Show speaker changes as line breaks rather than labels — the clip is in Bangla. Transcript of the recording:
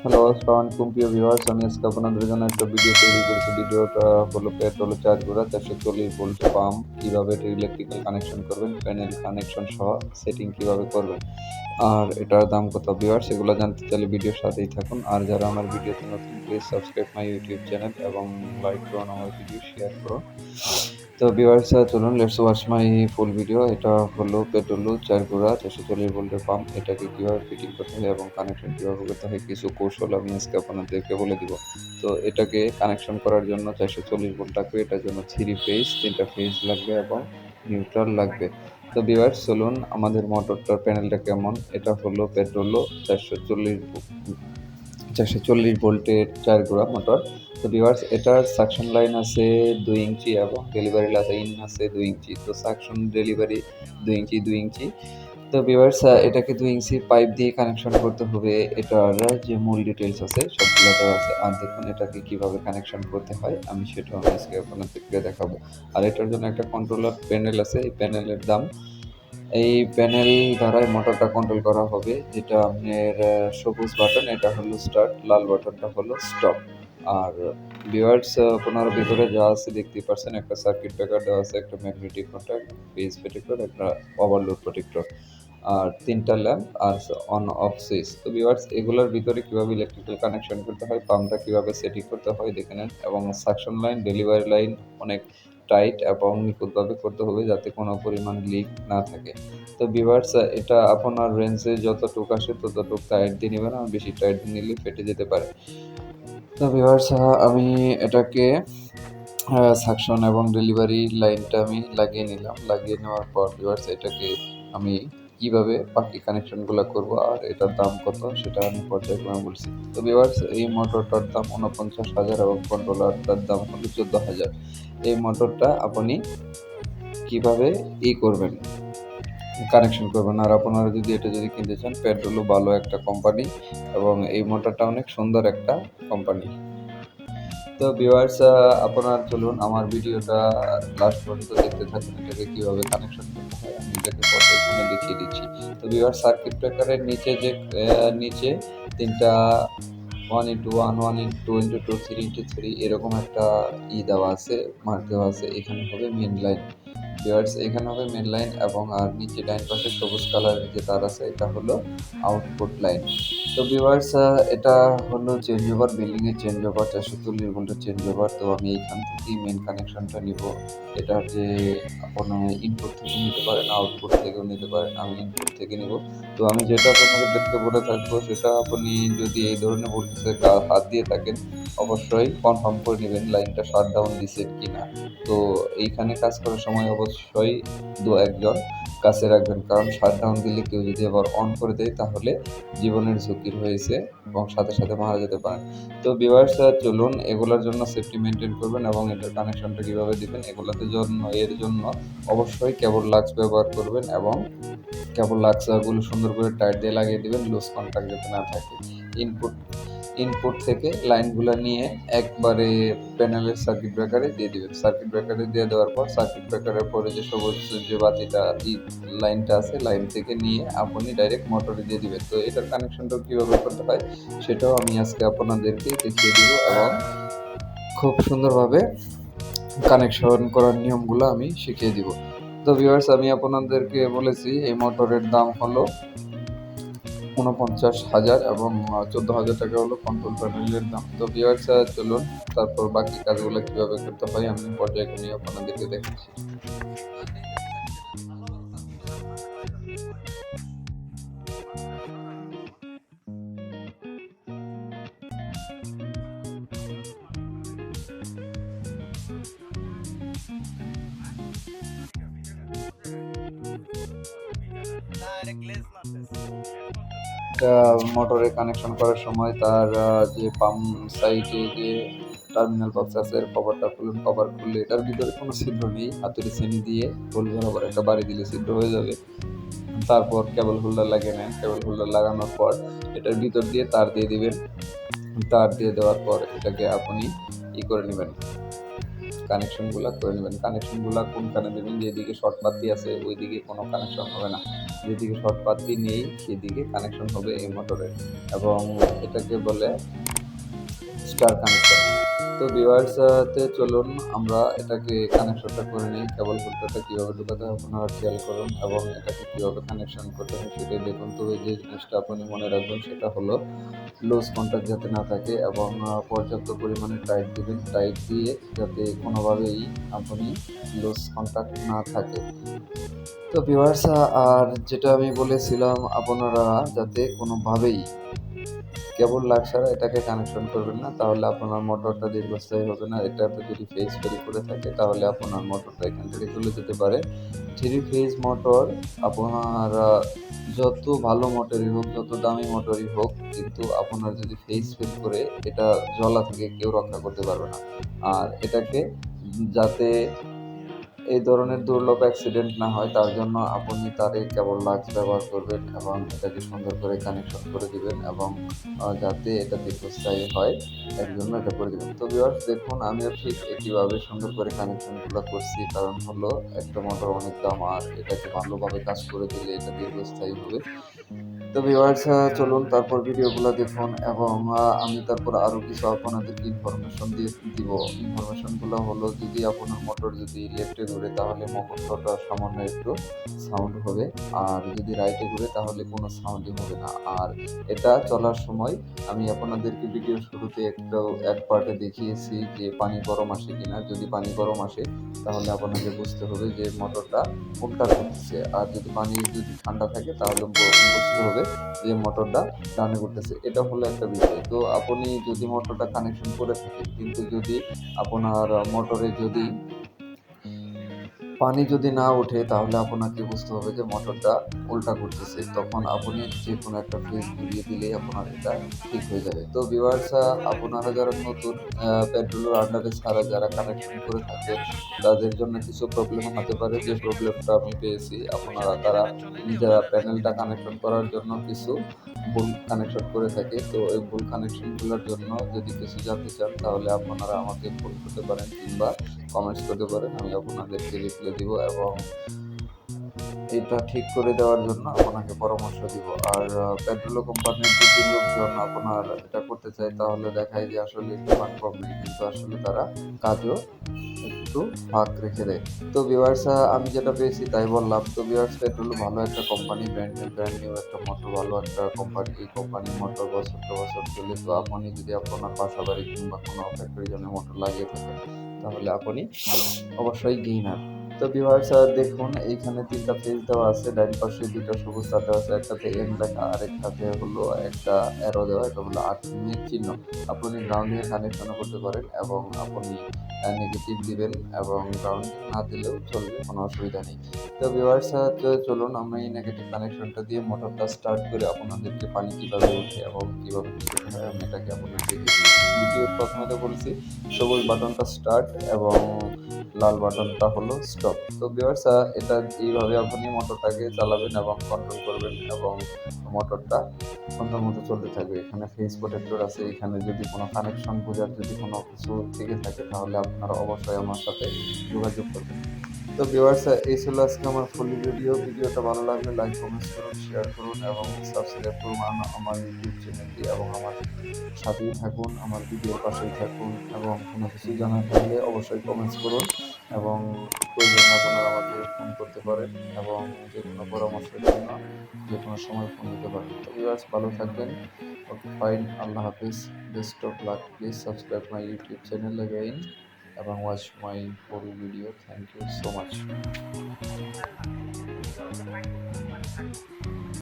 হ্যালো, আসসালামু আলাইকুম প্রিয় ভিউয়ার্স। আমি আজকে আপনাদের জন্য একটা ভিডিও তৈরি করেছি। ভিডিওটা হলো পেট্রোল চার্জ করা 440 ভোল্ট পাম্প কিভাবে এটা ইলেকট্রিক্যাল কানেকশন করবেন, প্যানেল কানেকশন সহ সেটিং কিভাবে করবেন, আর এটার দাম কত ভিউয়ার্স, এগুলো জানতে চাইলে ভিডিওর সাথেই থাকুন। আর যারা আমার ভিডিওতে নতুন, please subscribe my YouTube channel এবং লাইক করুন আমার ভিডিও, শেয়ার করুন। তো ভিউয়ার্স, চলুন let's watch my full video. এটা হলো পেট্রোল চার ঘোড়া 440 ভোল্টের পাম্প। এটাকে কিভাবে ফিটিং করতে হয় এবং কানেকশন কিভাবে করতে হয় কিছু কৌশল আমি আজকে আপনাদেরকে বলে দিব। তো এটাকে কানেকশন করার জন্য 440 ভোল্ট লাগবে। এটার জন্য 3 ফেজ, 3টা ফেজ লাগবে এবং নিউট্রাল লাগবে। তো ভিউয়ার্স, চলুন আমাদের মোটরটার প্যানেলটা কেমন। এটা হলো পেট্রোল 440 ভোল্টের 4 ঘোড়া মোটর। তো ভিউয়ার্স, এটার সাকশন লাইন আছে 2 ইঞ্চি এবং ডেলিভারি লাইন আছে 2 ইঞ্চি। তো সাকশন ডেলিভারি 2 ইঞ্চি। তো ভিউয়ার্স, এটাকে 2 ইঞ্চি পাইপ দিয়ে কানেকশন করতে হবে। এটার যে মূল ডিটেইলস আছে সবগুলো দেওয়া আছে। আর দেখুন এটাকে কিভাবে কানেকশন করতে হয় আমি সেটাও আজকে আপনাদেরকে দেখাবো। আর এটার জন্য একটা কন্ট্রোলার প্যানেল আছে। এই প্যানেলের দাম, এই প্যানেল দ্বারাই মোটরটা কন্ট্রোল করা হবে। যেটা আপনার সবুজ বাটন, এটা হলো স্টার্ট, লাল বাটনটা হলো স্টপ। আর ভিউয়ার্স, আপনার ভিতরে যা আছে দেখতেই পাচ্ছেন, একটা সার্কিট ব্রেকার দেওয়া আছে, একটা ম্যাগনেটিক কন্ট্যাক্ট, ফেজ প্রোটেক্টর, একটা ওভারলোড প্রোটেক্টর, আর 3টা ল্যাম্প আর অন অফ সুইচ। তো ভিউয়ার্স, এগুলোর ভিতরে কিভাবে ইলেকট্রিক্যাল কানেকশন করতে হয়, পাম্পটা কিভাবে সেটিং করতে হয় দেখে নেন। এবং সাকশন লাইন, ডেলিভারি লাইন অনেক টাইট এবং নিখুঁতভাবে করতে হবে যাতে কোনো পরিমাণ লিক না থাকে। তো ভিউয়ার্স, এটা আপনার রেঞ্জে যতটুকু আসে ততটুকু টাইট দিয়ে নেবেন, আর বেশি টাইট দিয়ে নিলে ফেটে যেতে পারে। তো ভিউয়ার্স, আমি এটাকে সাকশন এবং ডেলিভারি লাইনটা আমি লাগিয়ে নিলাম। লাগিয়ে নেওয়ার পর ভিউয়ার্স, এটাকে আমি কিভাবে বাকি কানেকশনগুলো করব আর এটার দাম কত সেটা আমি পর্যায়ক্রমে বলছি। তো ভিউয়ার্স, এই মোটরটার দাম 49,000 এবং কন্ট্রোলারটার দাম হলো 14,000। এই মোটরটা আপনি কিভাবে করবেন, কানেকশন করবেন। আর আপনারা যদি এটা কিনতে চান, পেট্রোলও ভালো একটা কোম্পানি এবং এই মোটরটা অনেক সুন্দর একটা কোম্পানি। তো ভিউয়ার্স, আপনারা চলুন আমার ভিডিওটা লাস্ট পর্যন্ত দেখতে থাকুন। এটাকে কিভাবে কানেকশন করতে হয় আমি এটাকে পর্যায়ক্রমে দেখিয়ে দিচ্ছি। তো ভিউয়ার্স, সার্কিট ব্রেকারের নিচে যে নিচে 3টা 1:1, 1:2, 3:3 এরকম একটা দেওয়া আছে, মার্ক দেওয়া আছে। এখানে হবে মেইন লাইন। ভিউয়ার্স, এখানে হবে মেইন লাইন এবং আর নিচে ডান পাশে সবুজ কালারের যে তার আছে এটা হলো আউটপুট লাইন। তো ভিউয়ার্স, এটা হলো চেঞ্জ ওভার, বিল্ডিং এর চেঞ্জ ওভার, 440 ভোল্টের চেঞ্জ ওভার। তো আমি এইখান থেকেই মেইন কানেকশনটা নিব। এটার যে আপনি ইনপুট থেকে নিতে পারেন, আউটপুট থেকেও নিতে পারেন। আমি ইনপুট থেকে নিব। তো আমি যেটা আপনাদেরকে বলে থাকবো সেটা, আপনি যদি এই ধরনের ভোল্টেজে হাত দিয়ে থাকেন অবশ্যই কনফার্ম করে নেবেন লাইনটা শাটডাউন দিছেন কিনা। তো এইখানে কাজ করার সময় অবশ্যই 2-1 জন কাছে রাখবেন, কারণ শাটডাউন দিলে কেউ যদি আবার অন করে দেয় তাহলে জীবনের ঝুঁকি রয়েছে এবং সাথে সাথে মারা যেতে পারেন। তো ভিউয়ার্স, চলুন এগুলোর জন্য সেফটি মেনটেন করবেন এবং এটার কানেকশনটা কিভাবে দিবেন এর জন্য অবশ্যই কেবল লাক্স ব্যবহার করবেন এবং কেবল লাক্সগুলো সুন্দর করে টাইট দিয়ে লাগিয়ে দিবেন, লুজ কন্টাক্ট যাতে না থাকে। ইনপুট ইনপুট থেকে লাইনগুলো নিয়ে একবারে প্যানেলের সার্কিট ব্রেকারে দিয়ে দিবেন। সার্কিট ব্রেকারে দিয়ে দেওয়ার পর সার্কিট ব্রেকারের পরে যে সবুজ যে বাতিটা লাইনটা আছে, লাইন থেকে নিয়ে আপনি ডাইরেক্ট মোটরে দিয়ে দিবেন। তো এটার কানেকশনটা কিভাবে করতে হয় সেটাও আমি আজকে আপনাদেরকে দেখিয়ে দিব এবং খুব সুন্দরভাবে কানেকশন করার নিয়মগুলো আমি শিখিয়ে দিব। তো ভিউয়ার্স, আমি আপনাদেরকে বলেছি এই মোটরের দাম হলো 49,000 এবং 14,000 টাকা হলো কন্ট্রোল প্যানেলের দাম। তো ভিউয়ার্স, চলুন তারপর বাকি কাজগুলো কিভাবে করতে হয় আমি পর্যায়ক্রমে আপনাদেরকে দেখাচ্ছি। মোটরে কানেকশন করার সময় তার যে পাম্প সাইডে যে টার্মিনাল বক্স আছে এর কভারটা খুলুন। কভার খুললে এটার ভিতরে কোনো ছিদ্র নেই, হাতুড়ি ছেনি দিয়ে হোল বরাবর একটা বাড়ি দিলে ছিদ্র হয়ে যাবে। তারপর কেবল হোল্ডার লাগিয়ে নেন। কেবল হোল্ডার লাগানোর পর এটার ভিতর দিয়ে তার দিয়ে দিবেন। তার দিয়ে দেওয়ার পর এটাকে আপনি করে নেবেন, কানেকশনগুলো করে নেবেন। কানেকশনগুলো কোনখানে দেবেন, যেদিকে শর্ট বাতি আছে ওইদিকে কোনো কানেকশন হবে না, যেদিকে শর্ট বাতি নেই সেদিকে কানেকশন হবে এই মোটরের, এবং এটাকে বলে স্টার কানেকশন। তো ভিউয়ার্স চলুন আমরা এটাকে কানেকশনটা করে নিই। কেবল ফিল্টারটা কীভাবে ঢোকাতে হয় আপনারা খেয়াল করুন, এবং এটাকে কীভাবে কানেকশন করতে হয় সেটাই দেখুন। তবে যে জিনিসটা আপনি মনে রাখবেন সেটা হলো লুজ কন্টাক্ট যাতে না থাকে, এবং পর্যাপ্ত পরিমাণে টাইট দিবেন। টাইট দিয়ে যাতে কোনোভাবেই আপনি লুজ কন্টাক্ট না থাকে। তো ভিউয়ার্স আর যেটা আমি বলেছিলাম, আপনারা যাতে কোনোভাবেই কেবল লাগ ছাড়া এটাকে কানেকশন করবেন না, তাহলে আপনার মোটরটা দীর্ঘস্থায়ী হবে না। এটাতে যদি ফেজ ফেরি করে থাকে তাহলে আপনার মোটরটা এখান থেকে চলে যেতে পারে। থ্রি ফেজ মোটর আপনার যত ভালো মোটরই হোক, যত দামি মোটরই হোক, কিন্তু আপনার যদি ফেজ ফেল করে এটা জ্বলা থেকে কেউ রক্ষা করতে পারবে না। আর এটাকে যাতে এই ধরনের দুর্লভ অ্যাক্সিডেন্ট না হয় তার জন্য আপনি তারে কেবল লাক্স ব্যবহার করবেন, এবং এটাকে সুন্দর করে কানেকশন করে দিবেন, এবং যাতে এটা দীর্ঘস্থায়ী হয় এর জন্য এটা করে দিবেন। তো ভিউয়ার্স দেখুন, আমিও ঠিক একইভাবে সুন্দর করে কানেকশনগুলো করছি, কারণ হলো একটা মোটর অনেক দাম, আর এটাকে ভালোভাবে কাজ করে দিলে এটা দীর্ঘস্থায়ী হবে। তো ভিউয়ার্স চলুন তারপর ভিডিওগুলো দেখুন, এবং আমি তারপর আরও কিছু আপনাদেরকে ইনফরমেশন দিব। ইনফরমেশনগুলো হলো, যদি আপনার মোটর যদি লেফটে ঘুরে তাহলে মোটরটা সামান্য একটু সাউন্ড হবে, আর যদি রাইটে ঘুরে তাহলে কোনো সাউন্ডই হবে না। আর এটা চলার সময় আমি আপনাদেরকে ভিডিওর শুরুতে এক পার্টে দেখিয়েছি যে পানি গরম আসে কিনা। যদি পানি গরম আসে তাহলে আপনাকে বুঝতে হবে যে মোটরটা উল্টা ঘুরতেছে, আর যদি ঠান্ডা থাকে তাহলে বুঝতে হবে যে মোটরটা ডানে ঘুরতেছে। এটা হলো একটা বিষয়। তো আপনি যদি মোটরটা কানেকশন করে থাকেন, কিন্তু যদি আপনার মোটরে যদি পানি যদি না ওঠে তাহলে আপনাকে বুঝতে হবে যে মোটরটা উল্টা ঘুরতেছে। তখন আপনি যেকোনো একটা ফিউজ ঘুরিয়ে দিলেই আপনার এটা ঠিক হয়ে যাবে। তো ভিউয়ার্স আপনারা যারা নতুন পেট্রোলের আন্ডারে ছাড়া যারা কানেকশন করে থাকেন, তাদের জন্য কিছু প্রবলেম হতে পারে। যে প্রবলেমটা আমি পেয়েছি, তারা নিজেরা প্যানেলটা কানেকশন করার জন্য কিছু ভুল কানেকশন করে থাকে। তো এই ভুল কানেকশনগুলোর জন্য যদি কিছু জানতে চান তাহলে আপনারা আমাকে ফোন করতে পারেন, কিংবা কমেন্টস করতে পারেন। আমি আপনাদেরকে রিপ্লাই দিব, এবং এটা ঠিক করে দেওয়ার জন্য আপনাকে পরামর্শ দিব। আর পেট্রোল কোম্পানির যদি লোকজন আপনার এটা করতে চায় তাহলে দেখায় যে আসলে ডিমান্ড কম নেই, কিন্তু আসলে তারা কাজও একটু ফাঁক রেখে দেয়। তো ভিউয়ার্স আমি যেটা পেয়েছি তাই বললাম। তো ভিউয়ার্স পেট্রোল ভালো একটা কোম্পানি, ব্র্যান্ড নিউ একটা মোটর, ভালো একটা কোম্পানি। এই কোম্পানির মোটর বছর তো বছর চলে। তো আপনি যদি আপনার বাসা বাড়ি কিংবা কোনো ফ্যাক্টরির জন্য মোটর লাগিয়ে থাকেন তাহলে আপনি অবশ্যই গেইনার। তো ভিউয়ার্স দেখুন, এইখানে ৩টা ফেজ দেওয়া আছে। ডাইন পাশে ২টা সবুজ তার দেওয়া আছে, একটাতে এন লেখা আর একটাতে হলো একটা অ্যারো দেওয়া, এটা হলো আর্থিং এর চিহ্ন। আপনি গ্রাউন্ডিং এর কানেকশনও করতে পারেন, এবং আপনি নেগেটিভ দিবেন, এবং গ্রাউন্ডিং না দিলেও চলবে, কোনো অসুবিধা নেই। তো ভিউয়ার্স চলুন আমরা এই নেগেটিভ কানেকশনটা দিয়ে মোটরটা স্টার্ট করে আপনাদেরকে পানি কিভাবে ওঠে এবং কিভাবে কি করতে হয় আমি এটাকে আপনাদের দেখিয়ে দিচ্ছি। ভিডিওর প্রথমে তো বলছি সবুজ বাটনটা স্টার্ট এবং লাল বাটনটা হলো স্টপ। তো ভিউয়ার্স এটা এইভাবে আপনি মোটরটাকে চালাবেন এবং কন্ট্রোল করবেন, এবং মোটরটা সুন্দর মতো চলতে থাকবে। এখানে ফেজ প্রোটেক্টর আছে, এখানে যদি কোনো কানেকশন বোঝার যদি কোনো কিছু থেকে থাকে তাহলে আপনারা অবশ্যই আমার সাথে যোগাযোগ করবেন। তো ভিউয়ার্স এই ছিল আজকে আমার ফুল ভিডিওটা ভালো লাগলে লাইক কমেন্টস করুন, শেয়ার করুন, এবং সাবস্ক্রাইব করুন আমার ইউটিউব চ্যানেলটি, এবং আমার সাথেই থাকুন, আমার ভিডিওর পাশেই থাকুন, এবং কোনো কিছু জানার থাকলে অবশ্যই কমেন্টস করুন, এবং প্রয়োজনে আপনারা আমাকে ফোন করতে পারেন, এবং যে কোনো পরামর্শের জন্য যে কোনো সময় ফোন দিতে পারেন। তো ভিউয়ার্স ভালো থাকবেন। Okay fine, Allah Hafiz, best of luck. Please subscribe my YouTube channel again, এবং watch my full video. Thank you so much.